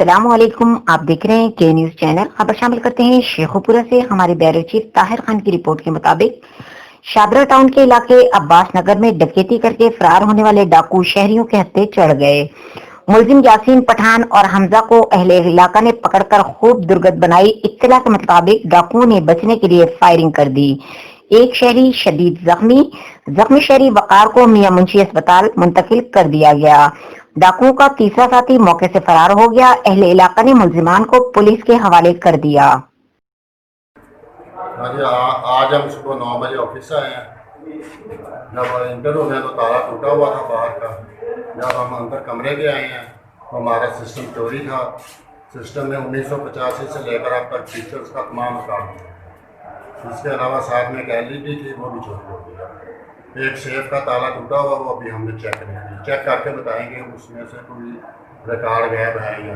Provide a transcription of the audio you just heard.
السلام علیکم، آپ دیکھ رہے ہیں کے نیوز چینل۔ خبر شامل کرتے ہیں شیخو پورہ سے۔ ہمارے بیورو چیف طاہر خان کی رپورٹ کے مطابق شاہدرہ ٹاؤن کے علاقے عباس نگر میں ڈکیتی کر کے فرار ہونے والے ڈاکو شہریوں کے ہتھے چڑھ گئے۔ ملزم یاسین پٹھان اور حمزہ کو اہل علاقہ نے پکڑ کر خوب درگت بنائی۔ اطلاع کے مطابق ڈاکوؤں نے بچنے کے لیے فائرنگ کر دی۔ ایک شہری شدید زخمی شہری وقار کو میاں منشی اسپتال منتقل کر دیا گیا۔ ڈاکوؤں کا تیسرا ساتھی موقع سے فرار ہو گیا۔ اہل علاقہ نے ملزمان کو پولیس کے حوالے کر دیا۔ آج ہم صبح 9 بجے آفس سے آئے ہیں۔ جب انٹر ہو گیا تو تالا ٹوٹا ہوا تھا باہر کا۔ جب ہم اندر کمرے کے آئے ہیں تو ہمارا سسٹم چوری تھا۔ سسٹم میں 1985 سے لے کر اب تک فیچرس کا تمام کام ہے۔ اس کے علاوہ ساتھ میں ایک LED تھی، وہ بھی چوری ہو گیا۔ ایک سیف کا تالا ٹوٹا ہوا، وہ ابھی ہم نے چیک نہیں کیا، چیک کر کے بتائیں گے اس میں سے کوئی ریکارڈ غائب ہے یا